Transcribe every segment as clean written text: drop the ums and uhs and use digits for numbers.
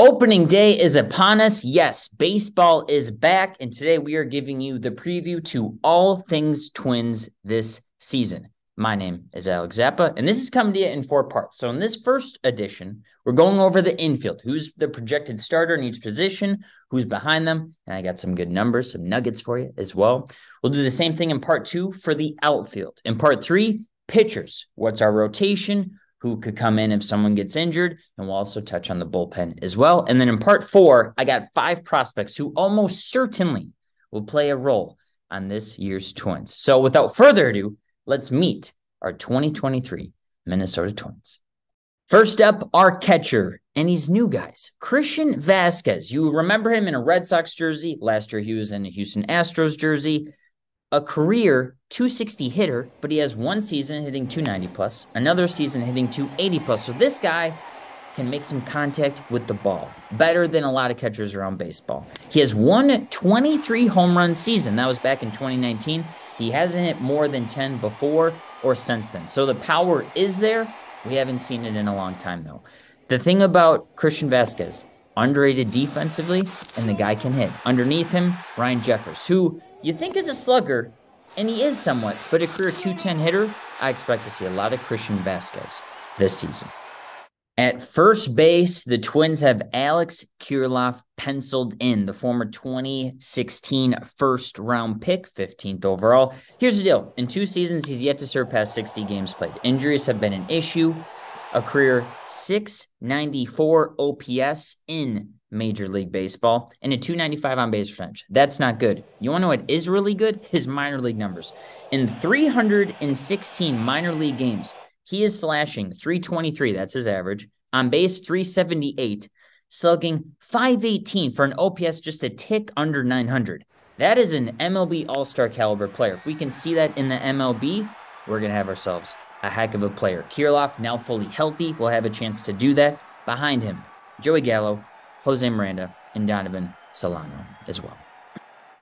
Opening day is upon us. Yes, baseball is back, and today we are giving you the preview to all things Twins this season. My name is Alex Zappa, and this is coming to you in 4 parts. So in this first edition, we're going over the infield, who's the projected starter in each position, who's behind them, and I got some good numbers, some nuggets for you as well. We'll do the same thing in part 2 for the outfield. In part 3, pitchers. What's our rotation? Who could come in if someone gets injured, and we'll also touch on the bullpen as well. And then in part 4, I got 5 prospects who almost certainly will play a role on this year's Twins. So without further ado, let's meet our 2023 Minnesota Twins. First up, our catcher, and he's new, guys. Christian Vasquez. You remember him in a Red Sox jersey. Last year, he was in a Houston Astros jersey. A career 260 hitter, but he has one season hitting 290 plus, another season hitting 280 plus. So this guy can make some contact with the ball, better than a lot of catchers around baseball. He has won 23 home run season. That was back in 2019. He hasn't hit more than 10 before or since then. So the power is there. We haven't seen it in a long time, though. The thing about Christian Vasquez, underrated defensively, and the guy can hit. Underneath him, Ryan Jeffers, who you think is a slugger, and he is somewhat, but a career 210 hitter. I expect to see a lot of Christian Vasquez this season. At first base, the Twins have Alex Kirillov penciled in, the former 2016 first-round pick, 15th overall. Here's the deal. In 2 seasons, he's yet to surpass 60 games played. Injuries have been an issue. A career 694 OPS in Major League Baseball, and a 295 on base percentage. That's not good. You want to know what is really good? His minor league numbers. In 316 minor league games, he is slashing 323, that's his average, on base 378, slugging 518 for an OPS just a tick under 900. That is an MLB All-Star caliber player. If we can see that in the MLB, we're going to have ourselves a heck of a player. Kirillov, now fully healthy, will have a chance to do that. Behind him, Joey Gallo, Jose Miranda, and Donovan Solano as well.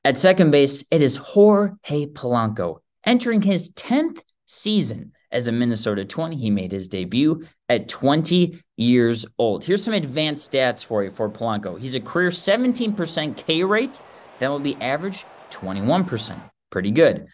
At second base, it is Jorge Polanco. Entering his 10th season as a Minnesota Twin, he made his debut at 20 years old. Here's some advanced stats for you for Polanco. He's a career 17% K rate. That will be average 21%. Pretty good.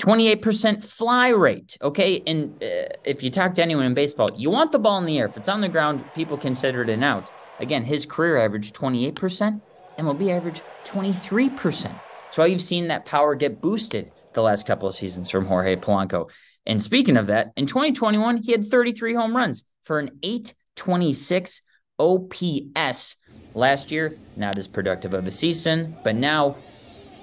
28% fly rate, okay? And if you talk to anyone in baseball, you want the ball in the air. If it's on the ground, people consider it an out. Again, his career average 28%, MLB average 23%. So you've seen that power get boosted the last couple of seasons from Jorge Polanco. And speaking of that, in 2021, he had 33 home runs for an 826 OPS. Last year, not as productive of a season, but now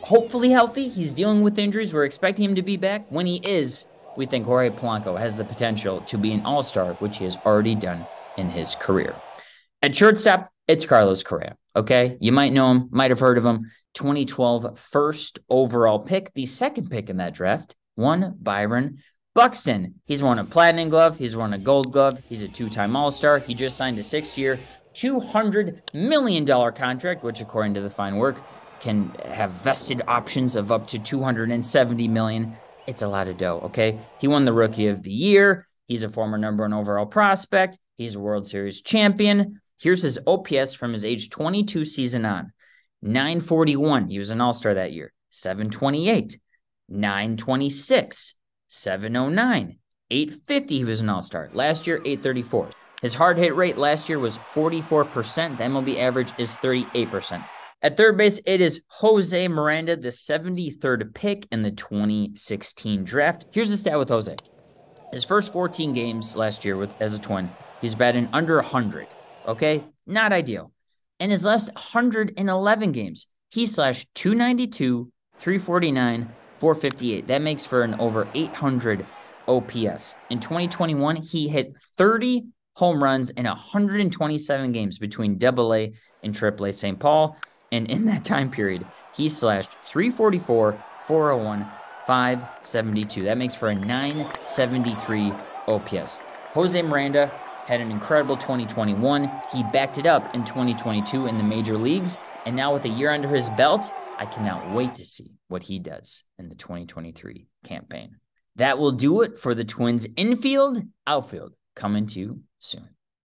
hopefully healthy. He's dealing with injuries. We're expecting him to be back. When he is, we think Jorge Polanco has the potential to be an all-star, which he has already done in his career. At shortstop, it's Carlos Correa, okay? You might know him, might have heard of him. 2012 first overall pick, the second pick in that draft, one Byron Buxton. He's won a Platinum Glove. He's won a Gold Glove. He's a 2-time All-Star. He just signed a 6-year, $200 million contract, which according to the fine work, can have vested options of up to $270 million. It's a lot of dough, okay? He won the Rookie of the Year. He's a former #1 overall prospect. He's a World Series champion. Here's his OPS from his age 22 season on. 941. He was an all-star that year. 728. 926. 709. 850. He was an all-star. Last year, 834. His hard hit rate last year was 44%. The MLB average is 38%. At third base, it is Jose Miranda, the 73rd pick in the 2016 draft. Here's the stat with Jose. His first 14 games last year as a Twin, he's batting under 100, okay? Not ideal. In his last 111 games, he slashed 292, 349, 458. That makes for an over 800 OPS. In 2021, he hit 30 home runs in 127 games between AA and AAA St. Paul. And in that time period, he slashed 344, 401, 572. That makes for a 973 OPS. Jose Miranda had an incredible 2021. He backed it up in 2022 in the major leagues. And now with a year under his belt, I cannot wait to see what he does in the 2023 campaign. That will do it for the Twins infield. Outfield coming to you soon.